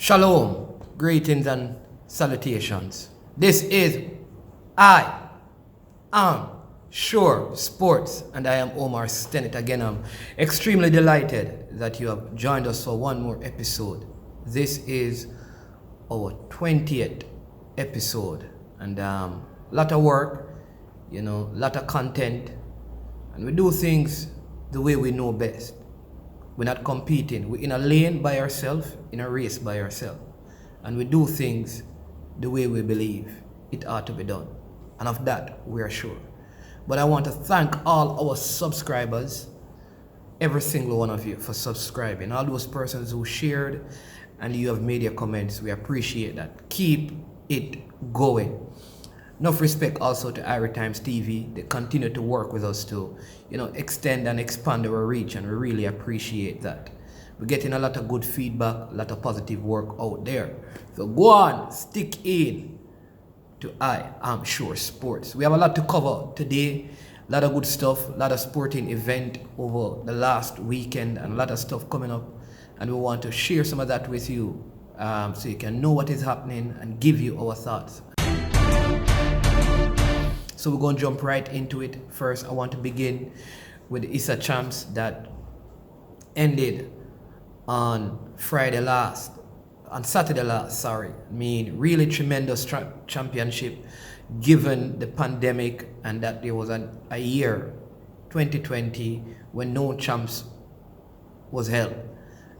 Shalom, greetings and salutations. This is I am Sure Sports, and I am Omar Stennett again. I'm extremely delighted that you have joined us for one more episode. This is our 20th episode, and lot of work, lot of content, and we do things the way we know best. We're not competing. We're in a lane by ourselves, in a race by ourselves. And we do things the way we believe it ought to be done. And of that, we are sure. But I want to thank all our subscribers, every single one of you, for subscribing. All those persons who shared and you have made your comments, we appreciate that. Keep it going. Enough respect also to Irie Times TV. They continue to work with us to, extend and expand our reach, and we really appreciate that. We're getting a lot of good feedback, a lot of positive work out there. So go on, stick in to I Am Sure Sports. We have a lot to cover today. A lot of good stuff, a lot of sporting event over the last weekend, and a lot of stuff coming up. And we want to share some of that with you so you can know what is happening and give you our thoughts. So we're going to jump right into it. First, I want to begin with the ISA champs that ended on Saturday last. Really tremendous championship given the pandemic and that there was a year, 2020, when no champs was held.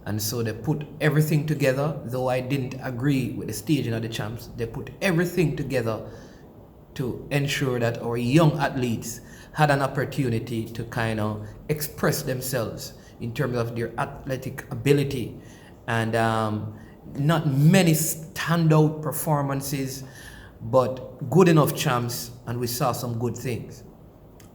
And so they put everything together, though I didn't agree with the staging of the champs. They put everything together to ensure that our young athletes had an opportunity to kind of express themselves in terms of their athletic ability. And not many standout performances, but good enough champs, and we saw some good things.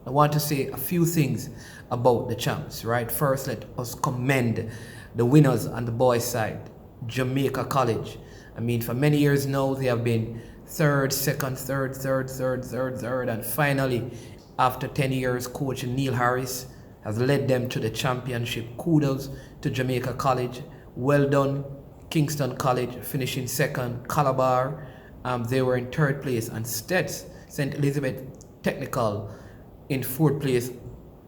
I want to say a few things about the champs, right? First, let us commend the winners on the boys' side, Jamaica College. For many years now, they have been third, second, third, and finally, after 10 years, coach Neil Harris has led them to the championship. Kudos to Jamaica College. Well done. Kingston College finishing second. Calabar, they were in third place, and St. Elizabeth Technical in fourth place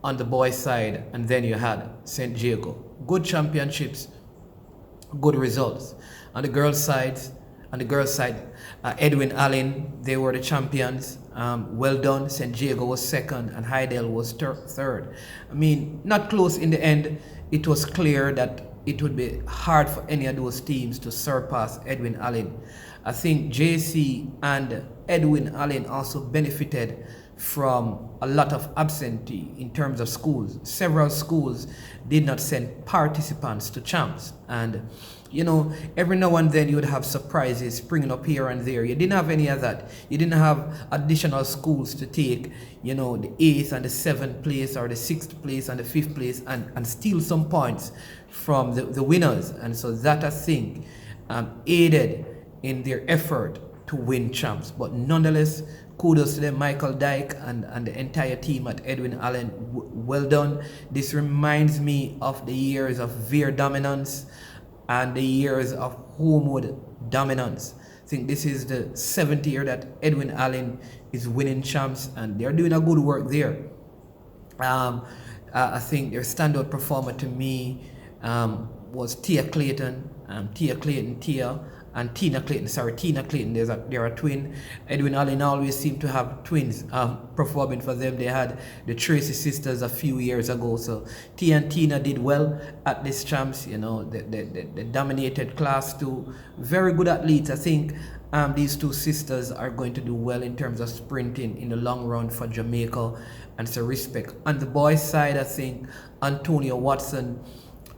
on the boys' side, and then you had St. Diego. Good championships, good results. On the girls' side, Edwin Allen, they were the champions. Well done. St. Diego was second and Hydel was third. Not close in the end. It was clear that it would be hard for any of those teams to surpass Edwin Allen. I think JC and Edwin Allen also benefited from a lot of absentee in terms of schools. Several schools did not send participants to champs, and every now and then you would have surprises springing up here and there. You didn't have any of that. You didn't have additional schools to take, the 8th and the 7th place or the 6th place and the 5th place and steal some points from the winners. And so that, I think, aided in their effort to win champs. But nonetheless, kudos to them, Michael Dyke and the entire team at Edwin Allen. Well done. This reminds me of the years of Veer dominance and the years of Homewood dominance. I think this is the 7th year that Edwin Allen is winning champs, and they're doing a good work there. I think their standout performer to me was Tia Clayton, and Tina Clayton. They're a twin. Edwin Allen always seemed to have twins performing for them. They had the Tracy sisters a few years ago. So Tia and Tina did well at this champs. They dominated class 2. Very good athletes. I think these two sisters are going to do well in terms of sprinting in the long run for Jamaica, and so respect. On the boys' side, I think Antonio Watson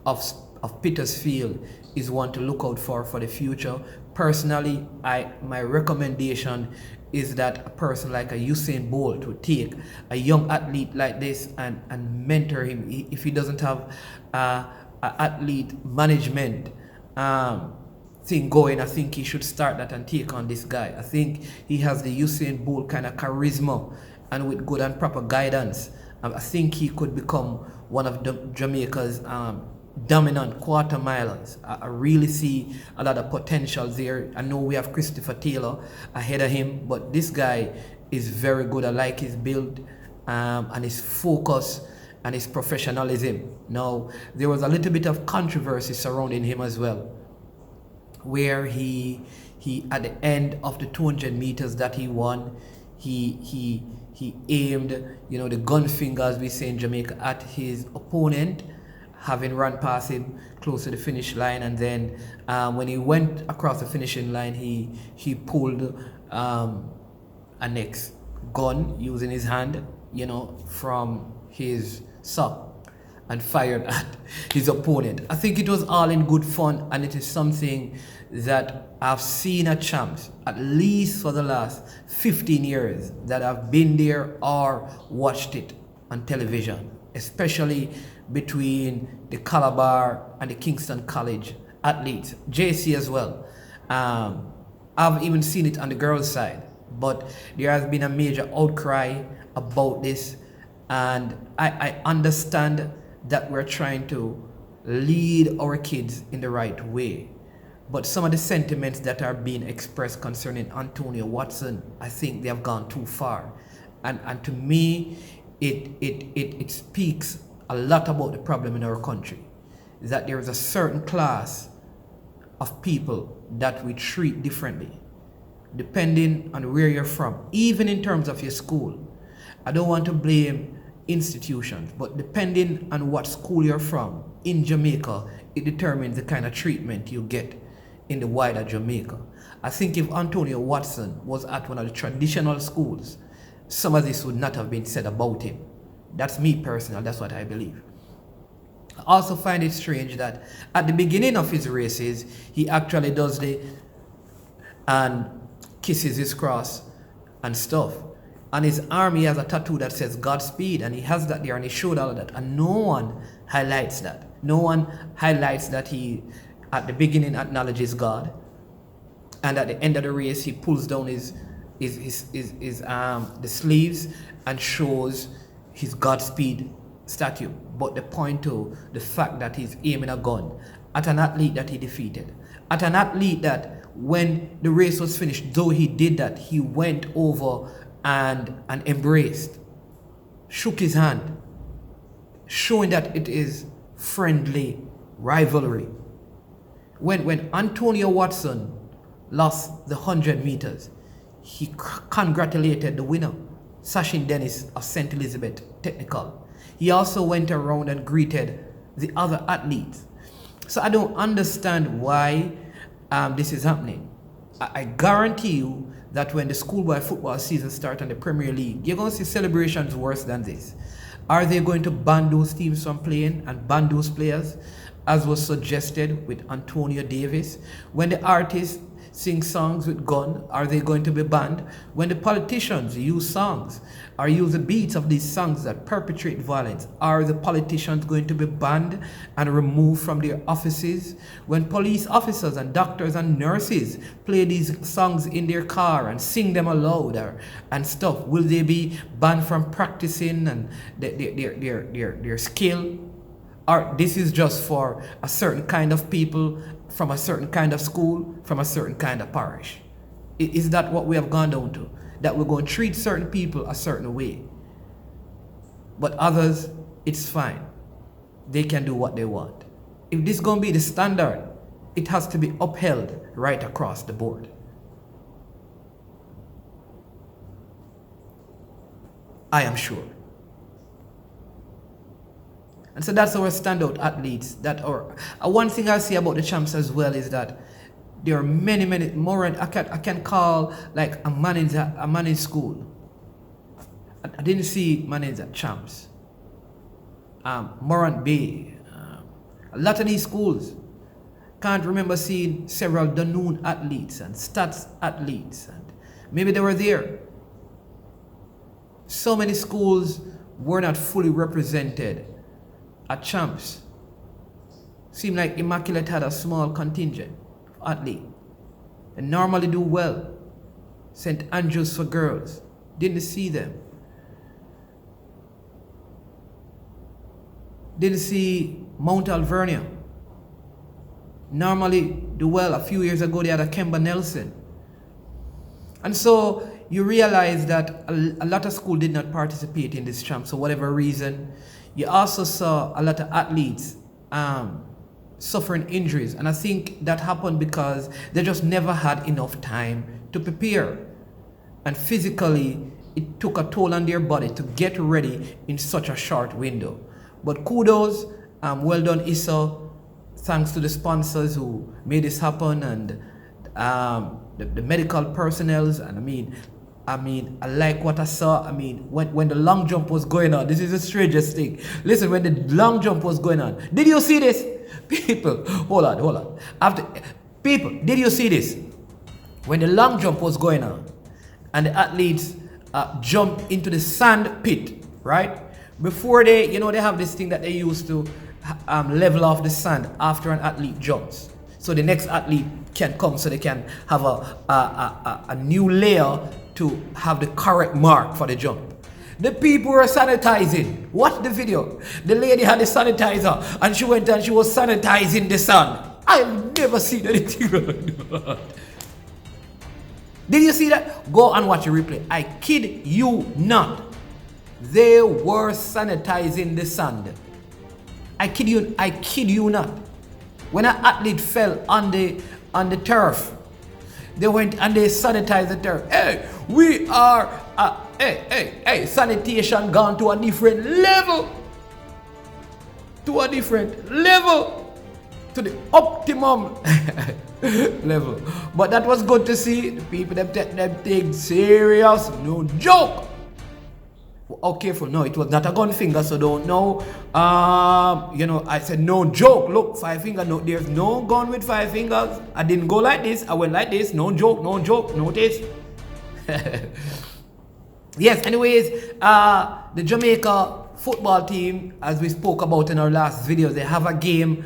of Petersfield is one to look out for the future. Personally, my recommendation is that a person like a Usain Bolt would take a young athlete like this and mentor him. If he doesn't have a athlete management thing going, I think he should start that and take on this guy. I think he has the Usain Bolt kind of charisma, and with good and proper guidance, I think he could become one of Jamaica's dominant quarter milers. I really see a lot of potential there. I know we have Christopher Taylor ahead of him, but this guy is very good. I like his build and his focus and his professionalism. Now, there was a little bit of controversy surrounding him as well, where he at the end of the 200 meters that he won, he aimed, you know, the gun finger, as we say in Jamaica, at his opponent, having run past him close to the finish line, and then when he went across the finishing line, he pulled a next gun using his hand, you know, from his sock and fired at his opponent. I think it was all in good fun, and it is something that I've seen at champs, at least for the last 15 years, that I've been there or watched it on television, especially between the Calabar and the Kingston College athletes, JC as well. I've even seen it on the girls' side, but there has been a major outcry about this, and I understand that we're trying to lead our kids in the right way. But some of the sentiments that are being expressed concerning Antonio Watson, I think they have gone too far. And to me, it speaks a lot about the problem in our country, that there is a certain class of people that we treat differently, depending on where you're from, even in terms of your school. I don't want to blame institutions, but depending on what school you're from in Jamaica, it determines the kind of treatment you get in the wider Jamaica. I think if Antonio Watson was at one of the traditional schools, some of this would not have been said about him. That's me personally, that's what I believe. I also find it strange that at the beginning of his races, he actually does and kisses his cross and stuff. On his arm, he has a tattoo that says Godspeed, and he has that there, and he showed all of that, and no one highlights that. No one highlights that he, at the beginning, acknowledges God, and at the end of the race, he pulls down the sleeves and shows his Godspeed statue. But the point to the fact that he's aiming a gun at an athlete that he defeated, at an athlete that when the race was finished, though he did that, he went over and embraced, shook his hand, showing that it is friendly rivalry. When Antonio Watson lost the 100 meters, he congratulated the winner, Sachin Dennis of St. Elizabeth Technical. He also went around and greeted the other athletes. So I don't understand why this is happening. I guarantee you that when the schoolboy football season starts in the Premier League, you're going to see celebrations worse than this. Are they going to ban those teams from playing and ban those players, as was suggested with Antonio Davis? When the artists sing songs with gun, are they going to be banned? When the politicians use songs or use the beats of these songs that perpetrate violence, are the politicians going to be banned and removed from their offices? When police officers and doctors and nurses play these songs in their car and sing them aloud and stuff, will they be banned from practicing and their skill? Or this is just for a certain kind of people, from a certain kind of school, from a certain kind of parish? Is that what we have gone down to? That we're going to treat certain people a certain way, but others, it's fine. They can do what they want. If this is going to be the standard, it has to be upheld right across the board. I am sure. And so that's our standout athletes. One thing I see about the champs as well is that there are many more. I can call like a man in school. I didn't see managers at champs. Morant Bay. A lot of these schools. Can't remember seeing several Dunoon athletes and stats athletes, and maybe they were there. So many schools were not fully represented at champs. Seemed like Immaculate had a small contingent of athletes. They normally do well. St. Andrews for girls, didn't see them. Didn't see Mount Alvernia normally do well. A few years ago, they had a Kemba Nelson. And so you realize that a lot of schools did not participate in this champ, so whatever reason. You also saw a lot of athletes suffering injuries, and I think that happened because they just never had enough time to prepare. And physically, it took a toll on their body to get ready in such a short window. But kudos, well done Issa. Thanks to the sponsors who made this happen, and the medical personnel. And I mean, I like what I saw. I mean, when the long jump was going on, this is the strangest thing. Listen, when the long jump was going on, did you see this? People, hold on. People, did you see this? When the long jump was going on, and the athletes jumped into the sand pit, right? Before they have this thing that they use to level off the sand after an athlete jumps, so the next athlete can come, so they can have a new layer to have the correct mark for the jump. The people were sanitizing. Watch the video. The lady had the sanitizer, and she went and she was sanitizing the sand. I've never seen anything like that. Did you see that? Go and watch the replay. I kid you not. They were sanitizing the sand. I kid you not. When an athlete fell on the turf, they went and they sanitized the turf. Hey, we are sanitation gone to a different level. To a different level. To the optimum level. But that was good to see. The people that take them things serious. No joke. Oh, careful. No, it was not a gun finger, so don't know. I said no joke. Look, 5 finger. No, there's no gun with 5 fingers. I didn't go like this. I went like this. No joke. Notice. Yes, anyways, the Jamaica football team, as we spoke about in our last video, they have a game.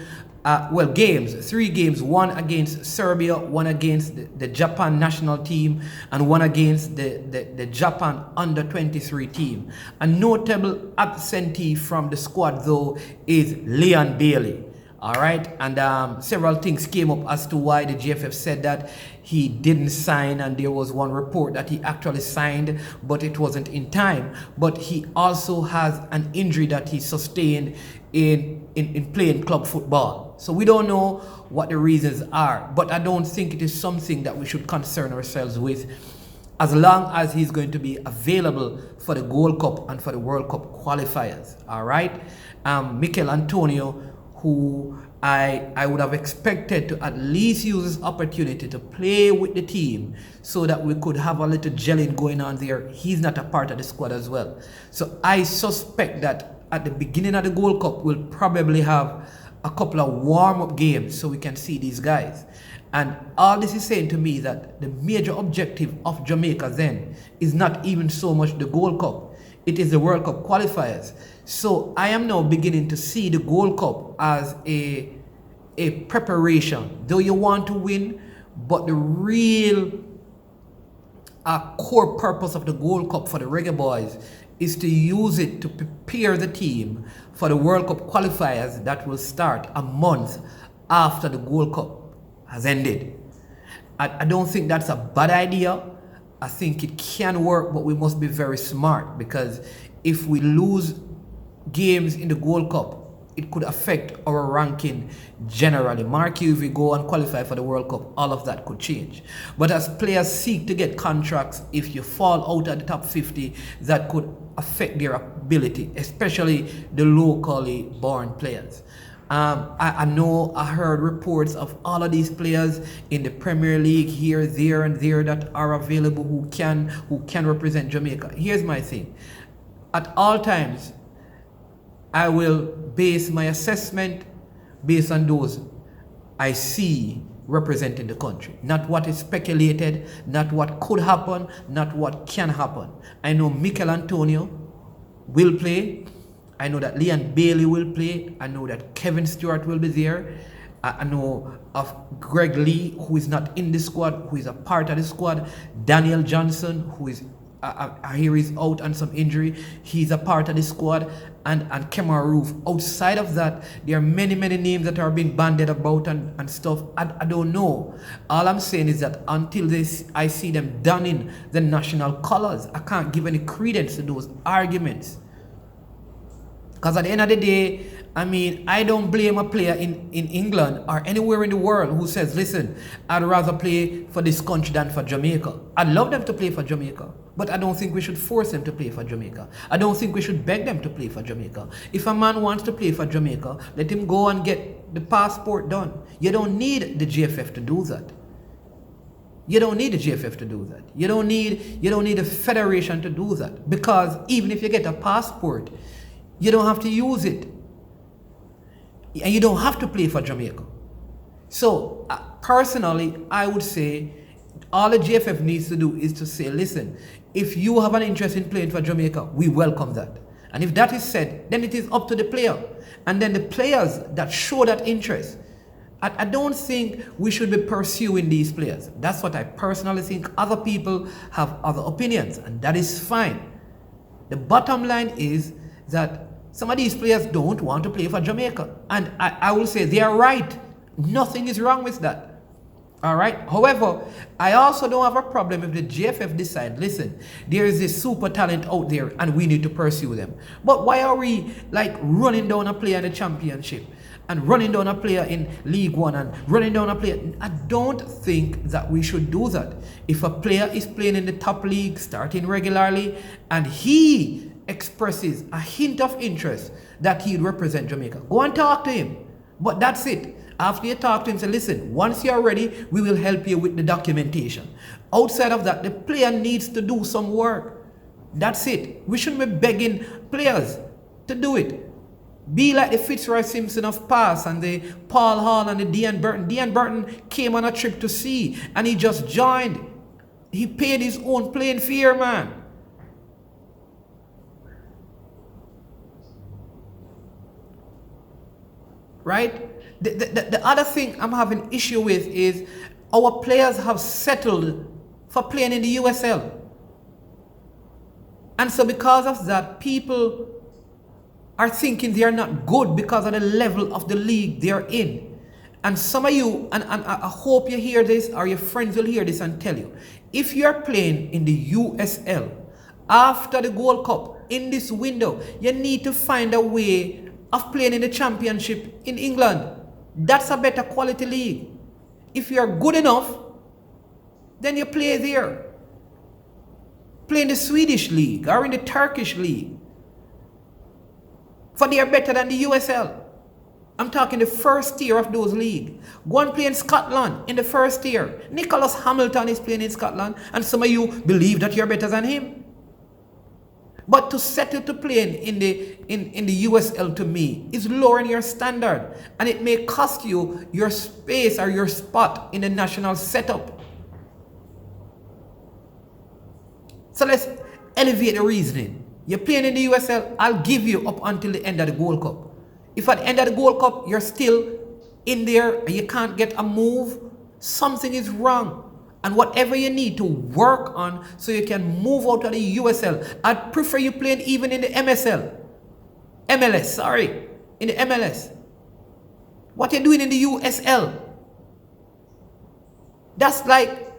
Games, 3 games, one against Serbia, one against the Japan national team, and one against the Japan under-23 team. A notable absentee from the squad, though, is Leon Bailey. All right, and several things came up as to why the GFF said that he didn't sign, and there was one report that he actually signed, but it wasn't in time. But he also has an injury that he sustained in playing club football. So we don't know what the reasons are, but I don't think it is something that we should concern ourselves with, as long as he's going to be available for the Gold Cup and for the World Cup qualifiers. All right, Mikel Antonio, who I would have expected to at least use this opportunity to play with the team so that we could have a little gelling going on there. He's not a part of the squad as well. So I suspect that at the beginning of the Gold Cup, we'll probably have a couple of warm-up games so we can see these guys. And all this is saying to me that the major objective of Jamaica then is not even so much the Gold Cup. It is the World Cup qualifiers. So I am now beginning to see the Gold Cup as a preparation. Though you want to win, but the real core purpose of the Gold Cup for the Reggae Boys is to use it to prepare the team for the World Cup qualifiers that will start a month after the Gold Cup has ended. I don't think that's a bad idea. I think it can work, but we must be very smart, because if we lose games in the Gold Cup, it could affect our ranking generally. Mark you, if we go and qualify for the World Cup, all of that could change. But as players seek to get contracts, if you fall out at the top 50, that could affect their ability, especially the locally born players. I heard reports of all of these players in the Premier League here, there, and there that are available who can represent Jamaica. Here's my thing. At all times, I will base my assessment based on those I see representing the country. Not what is speculated, not what could happen, not what can happen. I know Mikel Antonio will play. I know that Leon Bailey will play. I know that Kevin Stewart will be there. I know of Greg Lee, who is not in the squad, who is a part of the squad. Daniel Johnson, who is I hear he's out on some injury. He's a part of the squad. And Kemar Roof. Outside of that, there are many names that are being bandied about and stuff. I don't know. All I'm saying is that until I see them donning the national colors, I can't give any credence to those arguments. Because at the end of the day, I mean, I don't blame a player in England or anywhere in the world who says, listen, I'd rather play for this country than for Jamaica. I'd love them to play for Jamaica, but I don't think we should force them to play for Jamaica. I don't think we should beg them to play for Jamaica. If a man wants to play for Jamaica, let him go and get the passport done. You don't need the GFF to do that. You don't need the GFF to do that. You don't need a federation to do that. Because even if you get a passport, you don't have to use it. And you don't have to play for Jamaica. So, personally, I would say all the GFF needs to do is to say, listen, if you have an interest in playing for Jamaica, we welcome that. And if that is said, then it is up to the player. And then the players that show that interest. I don't think we should be pursuing these players. That's what I personally think. Other people have other opinions, and that is fine. The bottom line is that some of these players don't want to play for Jamaica. And I will say they are right. Nothing is wrong with that. All right. However, I also don't have a problem if the GFF decide, listen, there is this super talent out there and we need to pursue them. But why are we like running down a player in the championship and running down a player in League One and running down a player? I don't think that we should do that. If a player is playing in the top league, starting regularly, and he expresses a hint of interest that he'd represent Jamaica, go and talk to him. But that's it. After you talk to him, say, listen, once you're ready, we will help you with the documentation. Outside of that, the player needs to do some work. That's it. We shouldn't be begging players to do it. Be like the Fitzroy Simpson of past and the Paul Hall and the Dean Burton. Dean Burton came on a trip to sea and he just joined. He paid his own plane fare, man. Right? The other thing I'm having issue with is our players have settled for playing in the USL. And so because of that, people are thinking they are not good because of the level of the league they're in. And some of you, and I hope you hear this or your friends will hear this and tell you, if you're playing in the USL after the Gold Cup in this window, you need to find a way of playing in the championship in England. That's a better quality league. If you're good enough, then you play there. Play in the Swedish league or in the Turkish league. For they are better than the USL. I'm talking the first tier of those leagues. Go and play in Scotland in the first tier. Nicholas Hamilton is playing in Scotland, and some of you believe that you're better than him. But to settle to playing in the USL, to me, is lowering your standard. And it may cost you your space or your spot in the national setup. So let's elevate the reasoning. You're playing in the USL, I'll give you up until the end of the Gold Cup. If at the end of the Gold Cup, you're still in there and you can't get a move, something is wrong. And whatever you need to work on so you can move out of the USL, I'd prefer you playing even in the in the MLS. What you're doing in the USL, that's like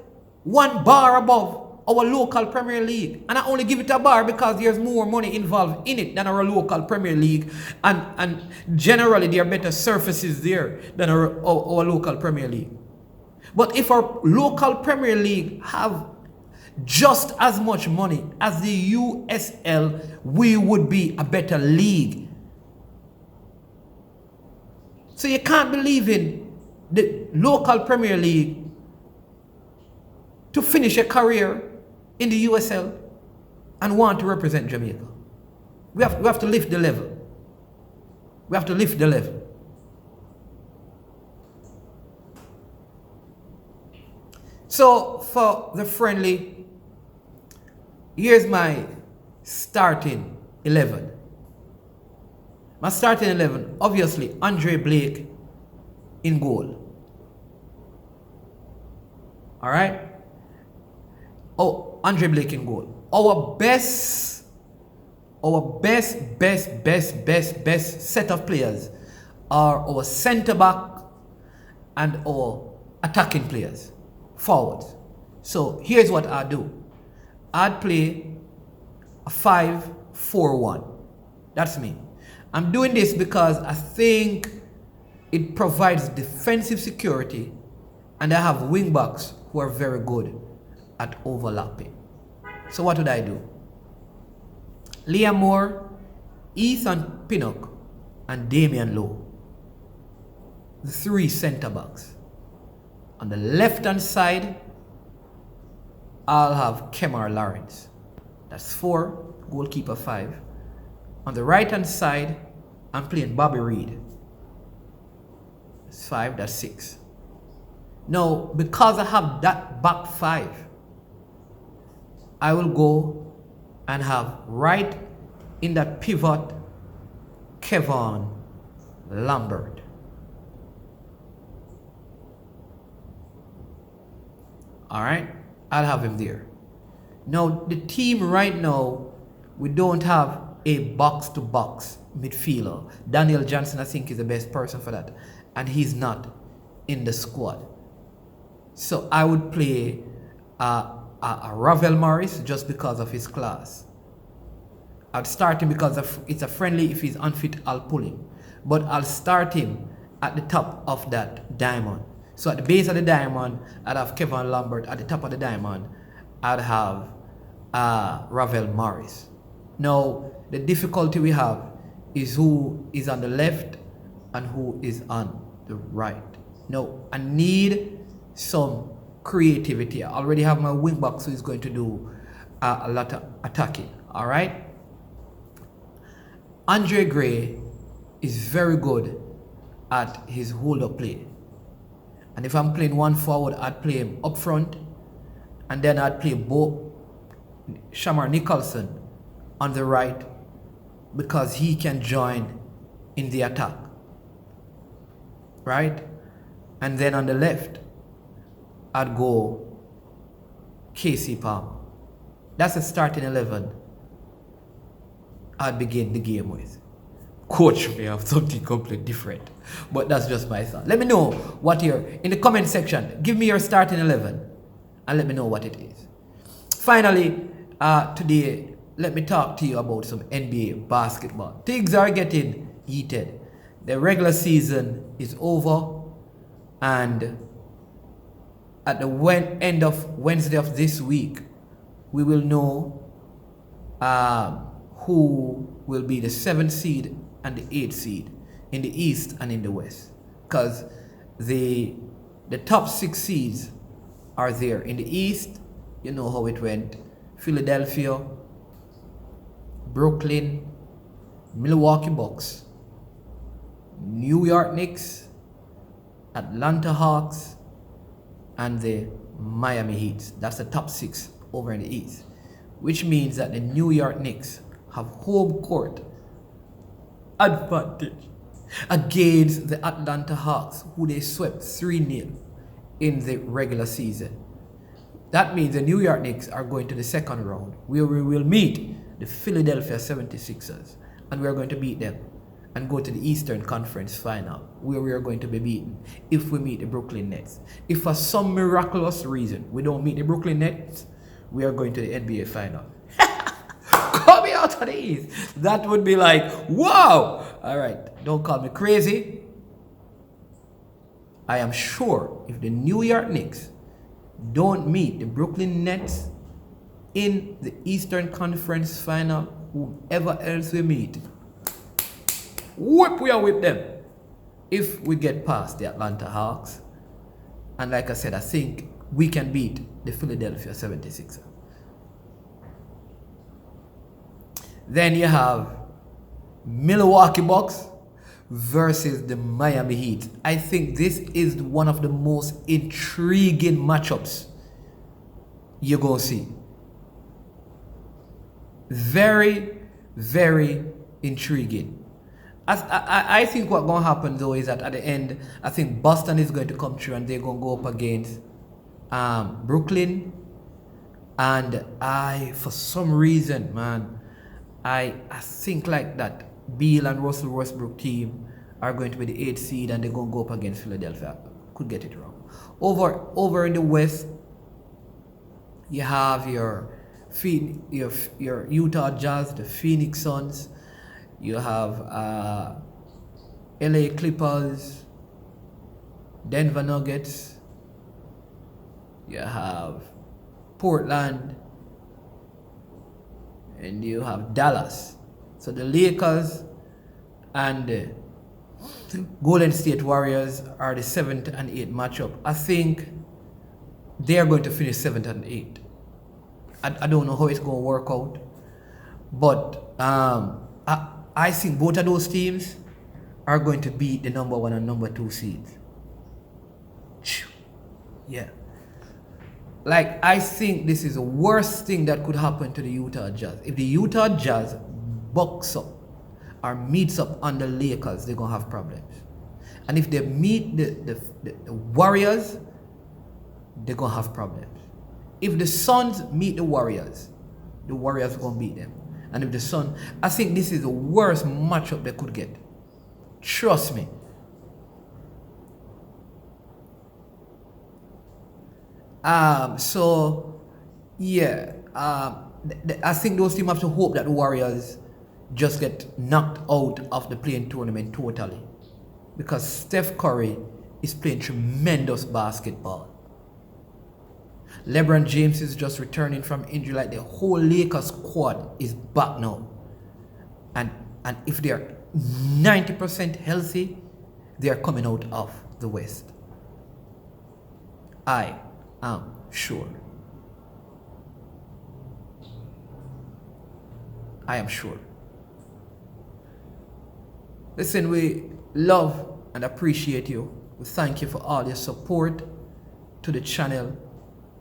one bar above our local Premier League. And I only give it a bar because there's more money involved in it than our local Premier League. And generally there are better surfaces there than our local Premier League. But if our local Premier League have just as much money as the USL, we would be a better league. So you can't believe in the local Premier League to finish a career in the USL and want to represent Jamaica. We have to lift the level. We have to lift the level. So for the friendly, here's my starting 11. My starting 11, obviously, Andre Blake in goal. All right? Oh, Andre Blake in goal. our best set of players are our centre back and our attacking players, forwards. So here's what I do. I'd play a 5-4-1. That's me. I'm doing this because I think it provides defensive security, and I have wing backs who are very good at overlapping. So what would I do? Liam Moore, Ethan Pinnock, and Damian Lowe. The three centre backs. On the left hand side, I'll have Kemar Lawrence. That's 4, goalkeeper 5. On the right hand side, I'm playing Bobby Reed. That's 5, that's 6. Now, because I have that back 5, I will go and have right in that pivot Kevon Lambert. Alright, I'll have him there. Now, the team right now, we don't have a box-to-box midfielder. Daniel Johnson, I think, is the best person for that. And he's not in the squad. So I would play a Ravel Morris just because of his class. I'd start him because it's a friendly. If he's unfit, I'll pull him. But I'll start him at the top of that diamond. So at the base of the diamond, I'd have Kevin Lambert. At the top of the diamond, I'd have Ravel Morris. Now, the difficulty we have is who is on the left and who is on the right. Now, I need some creativity. I already have my wing back, so he's going to do a lot of attacking. All right. Andre Gray is very good at his hold-up play. And if I'm playing one forward, I'd play him up front. And then I'd play Shamar Nicholson on the right because he can join in the attack. Right? And then on the left, I'd go Casey Palmer. That's a starting 11 I'd begin the game with. Coach may have something completely different, but that's just my thought. Let me know what in the comment section. Give me your starting 11 and let me know what it is. Finally, today, let me talk to you about some NBA basketball. Things are getting heated. The regular season is over, and at the end of Wednesday of this week, we will know who will be the 7th seed and the 8th seed in the East and in the West. Because the top 6 seeds are there. In the East, you know how it went. Philadelphia, Brooklyn, Milwaukee Bucks, New York Knicks, Atlanta Hawks, and the Miami Heat. That's the top 6 over in the East. Which means that the New York Knicks have home court advantage against the Atlanta Hawks, who they swept 3-0 in the regular season. That means the New York Knicks are going to the second round, where we will meet the Philadelphia 76ers, and we are going to beat them and go to the Eastern Conference Final, where we are going to be beaten if we meet the Brooklyn Nets. If for some miraculous reason we don't meet the Brooklyn Nets, we are going to the NBA Final. Coming out of the East. That would be like, wow! All right, don't call me crazy. I am sure if the New York Knicks don't meet the Brooklyn Nets in the Eastern Conference Final, whoever else we meet, whoop, we are with them. If we get past the Atlanta Hawks, and like I said, I think we can beat the Philadelphia 76ers. Then you have Milwaukee Bucks versus the Miami Heat. I think this is one of the most intriguing matchups you're going to see. Very, very intriguing. I think what's going to happen though is that at the end, I think Boston is going to come through and they're going to go up against Brooklyn. And for some reason, man, I think like that Beal and Russell Westbrook team are going to be the 8th seed and they're going to go up against Philadelphia. Could get it wrong. Over in the West, you have your Utah Jazz, the Phoenix Suns. You have LA Clippers, Denver Nuggets. You have Portland, and you have Dallas. So the Lakers and the Golden State Warriors are the 7th and 8th matchup. I think they are going to finish 7th and 8th. I don't know how it's going to work out, but I think both of those teams are going to beat the number 1 and number 2 seeds. Yeah. Like, I think this is the worst thing that could happen to the Utah Jazz. If the Utah Jazz bucks up or meets up on the Lakers, they're going to have problems. And if they meet the Warriors, they're going to have problems. If the Suns meet the Warriors are going to beat them. And if the Suns, I think this is the worst matchup they could get. Trust me. So, yeah, I think those teams have to hope that the Warriors just get knocked out of the playing tournament totally. Because Steph Curry is playing tremendous basketball. LeBron James is just returning from injury. Like, the whole Lakers squad is back now. And if they're 90% healthy, they are coming out of the West. I am sure. I am sure. Listen, we love and appreciate you. We thank you for all your support to the channel.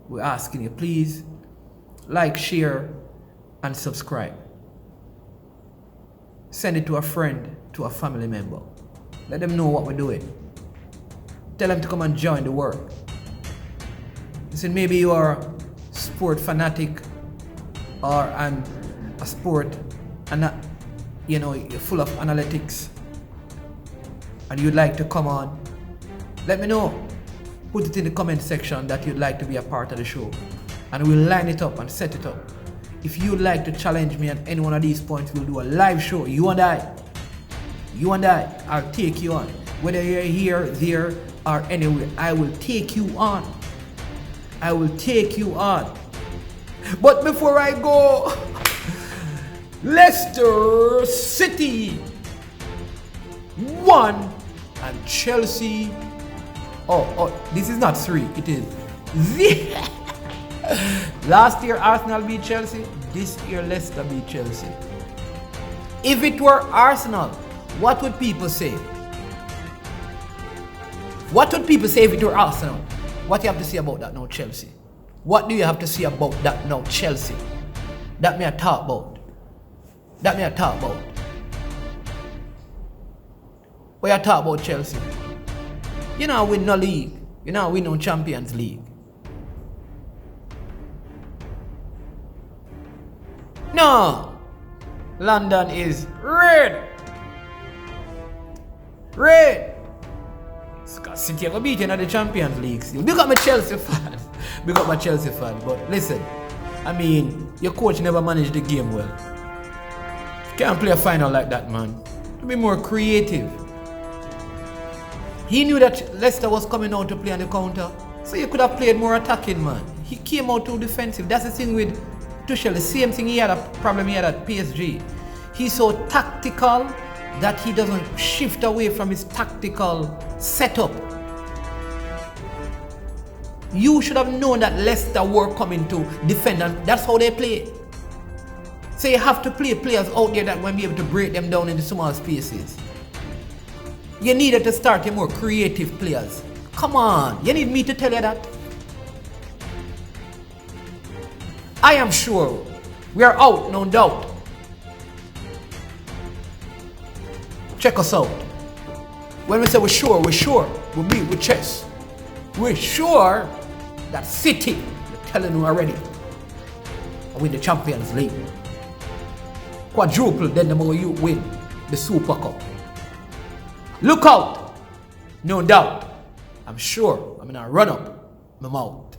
We're asking you, please like, share, and subscribe. Send it to a friend, to a family member. Let them know what we're doing. Tell them to come and join the work. Listen, maybe you are a sport fanatic or a sport and you're full of analytics and you'd like to come on. Let me know. Put it in the comment section that you'd like to be a part of the show, and we'll line it up and set it up. If you'd like to challenge me at any one of these points, we'll do a live show. You and I, I'll take you on. Whether you're here, there, or anywhere, I will take you on. I will take you on. But before I go, Leicester City 1 and Chelsea. Oh, this is not 3, it is 0. Last year Arsenal beat Chelsea, this year Leicester beat Chelsea. If it were Arsenal, what would people say? What would people say if it were Arsenal? What do you have to say about that now, Chelsea? What do you have to say about that now, Chelsea? That me I talk about. That me I talk about. What you talk about, Chelsea? You know, win no league. You know, win no Champions League. No. London is red. Red. City are going to beat you in the Champions League still. Big up my Chelsea fan. Big up my Chelsea fan. But listen, I mean, your coach never managed the game well. You can't play a final like that, man. Be more creative. He knew that Leicester was coming out to play on the counter, so he could have played more attacking, man. He came out too defensive. That's the thing with Tuchel. The same thing he had a problem he had at PSG. He's so tactical that he doesn't shift away from his tactical setup. You should have known that Leicester were coming to defend, and that's how they play. So you have to play players out there that will be able to break them down into small spaces. You needed to start a more creative players. Come on, you need me to tell you that? I am sure we are out, no doubt. Check us out. When we say we're sure, we beat with chest. We're sure that City, we're telling you already, and win the Champions League. Quadruple, then the more you win the Super Cup. Look out! No doubt. I'm sure I'm gonna run up my mouth.